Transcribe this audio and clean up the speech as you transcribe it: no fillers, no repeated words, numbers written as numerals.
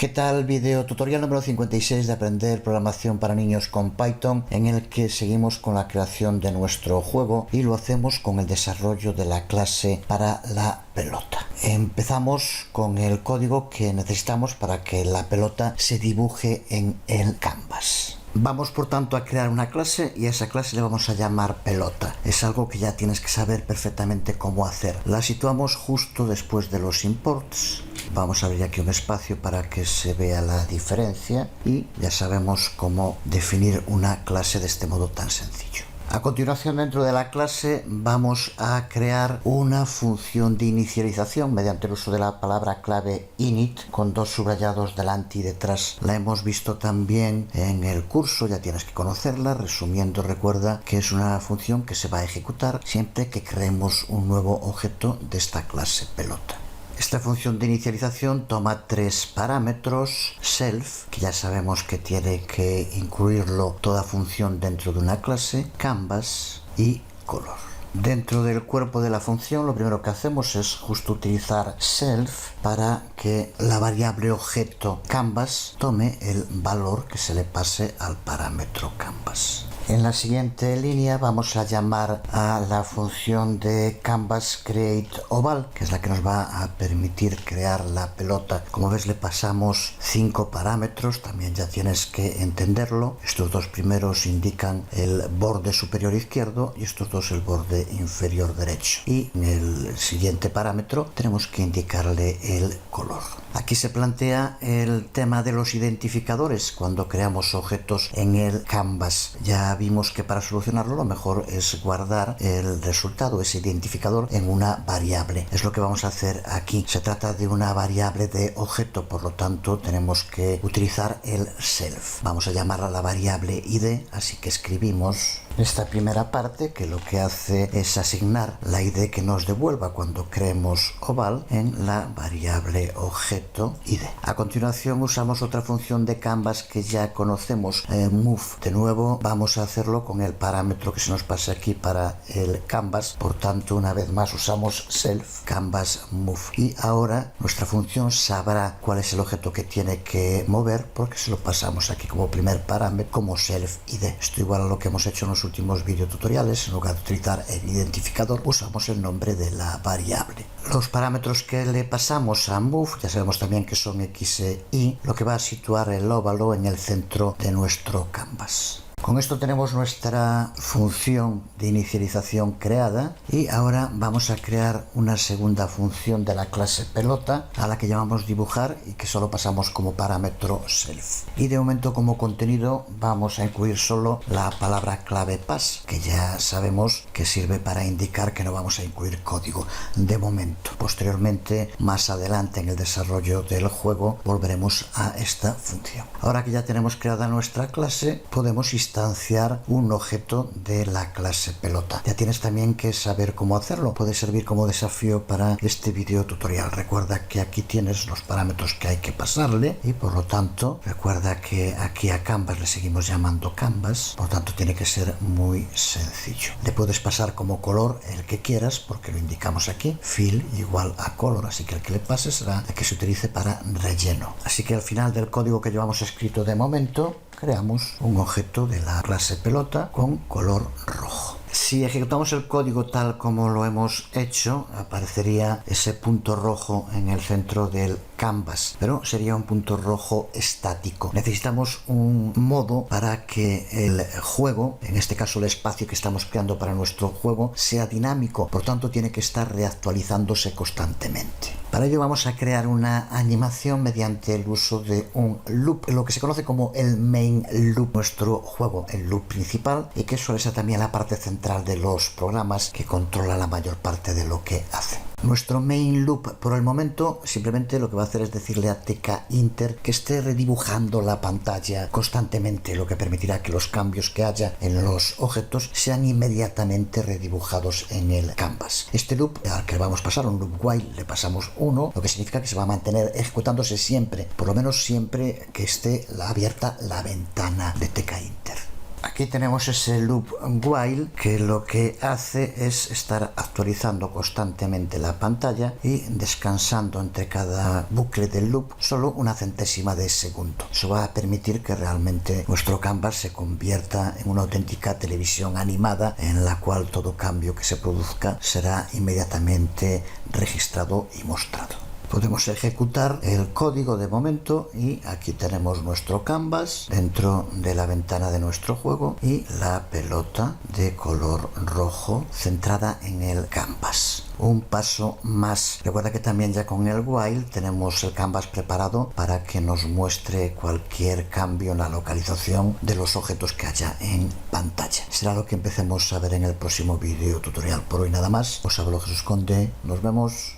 ¿Qué tal? Video tutorial número 56 de aprender programación para niños con Python, en el que seguimos con la creación de nuestro juego y lo hacemos con el desarrollo de la clase para la pelota. Empezamos con el código que necesitamos para que la pelota se dibuje en el canvas. Vamos por tanto a crear una clase y a esa clase le vamos a llamar pelota. Es algo que ya tienes que saber perfectamente cómo hacer. La situamos justo después de los imports. Vamos a abrir aquí un espacio para que se vea la diferencia y ya sabemos cómo definir una clase de este modo tan sencillo. A continuación, dentro de la clase vamos a crear una función de inicialización mediante el uso de la palabra clave init con dos subrayados delante y detrás. La hemos visto también en el curso, ya tienes que conocerla. Resumiendo, recuerda que es una función que se va a ejecutar siempre que creemos un nuevo objeto de esta clase pelota. Esta función de inicialización toma tres parámetros: self, que ya sabemos que tiene que incluirlo toda función dentro de una clase, canvas y color. Dentro del cuerpo de la función lo primero que hacemos es justo utilizar self para que la variable objeto canvas tome el valor que se le pase al parámetro canvas. En la siguiente línea vamos a llamar a la función de canvas createOval, que es la que nos va a permitir crear la pelota. Como ves, le pasamos 5 parámetros, también ya tienes que entenderlo. Estos dos primeros indican el borde superior izquierdo y estos dos el borde inferior derecho. Y en el siguiente parámetro tenemos que indicarle el color. Aquí se plantea el tema de los identificadores cuando creamos objetos en el canvas. Ya vimos que para solucionarlo lo mejor es guardar el resultado, ese identificador, en una variable. Es lo que vamos a hacer aquí. Se trata de una variable de objeto, por lo tanto tenemos que utilizar el self. Vamos a llamarla la variable id, así que escribimos esta primera parte, que lo que hace es asignar la id que nos devuelva cuando creemos oval en la variable objeto id. A continuación usamos otra función de canvas que ya conocemos, move. De nuevo vamos a hacerlo con el parámetro que se nos pase aquí para el canvas. Por tanto, una vez más usamos self canvas move. Y ahora nuestra función sabrá cuál es el objeto que tiene que mover porque se lo pasamos aquí como primer parámetro, como self id. Esto igual a lo que hemos hecho en los últimos videotutoriales. En lugar de utilizar el identificador, usamos el nombre de la variable. Los parámetros que le pasamos a move ya sabemos también que son x e y, lo que va a situar el óvalo en el centro de nuestro canvas. Con esto tenemos nuestra función de inicialización creada y ahora vamos a crear una segunda función de la clase pelota a la que llamamos dibujar y que solo pasamos como parámetro self. Y de momento como contenido vamos a incluir solo la palabra clave pass, que ya sabemos que sirve para indicar que no vamos a incluir código de momento. Posteriormente, más adelante en el desarrollo del juego, volveremos a esta función. Ahora que ya tenemos creada nuestra clase, podemos instanciar un objeto de la clase pelota. Ya tienes también que saber cómo hacerlo. Puede servir como desafío para este video tutorial. Recuerda que aquí tienes los parámetros que hay que pasarle y por lo tanto recuerda que aquí a canvas le seguimos llamando canvas, por tanto tiene que ser muy sencillo. Le puedes pasar como color el que quieras porque lo indicamos aquí, fill igual a color, así que el que le pases será el que se utilice para relleno. Así que al final del código que llevamos escrito de momento, creamos un objeto de la clase pelota con color rojo. Si ejecutamos el código tal como lo hemos hecho, aparecería ese punto rojo en el centro del canvas, pero sería un punto rojo estático. Necesitamos un modo para que el juego, en este caso el espacio que estamos creando para nuestro juego, sea dinámico, por tanto tiene que estar reactualizándose constantemente. Para ello vamos a crear una animación mediante el uso de un loop, lo que se conoce como el main loop, nuestro juego, el loop principal, y que suele ser también la parte central de los programas que controla la mayor parte de lo que hacen. Nuestro main loop por el momento simplemente lo que va a hacer es decirle a tkinter que esté redibujando la pantalla constantemente, lo que permitirá que los cambios que haya en los objetos sean inmediatamente redibujados en el canvas. Este loop al que vamos a pasar, un loop while, le pasamos 1, lo que significa que se va a mantener ejecutándose siempre, por lo menos siempre que esté abierta la ventana de tkinter. Aquí tenemos ese loop while que lo que hace es estar actualizando constantemente la pantalla y descansando entre cada bucle del loop solo una centésima de segundo. Eso va a permitir que realmente nuestro canvas se convierta en una auténtica televisión animada en la cual todo cambio que se produzca será inmediatamente registrado y mostrado. Podemos ejecutar el código de momento y aquí tenemos nuestro canvas dentro de la ventana de nuestro juego y la pelota de color rojo centrada en el canvas. Un paso más. Recuerda que también ya con el while tenemos el canvas preparado para que nos muestre cualquier cambio en la localización de los objetos que haya en pantalla. Será lo que empecemos a ver en el próximo vídeo tutorial. Por hoy nada más. Os hablo Jesús Conde. Nos vemos.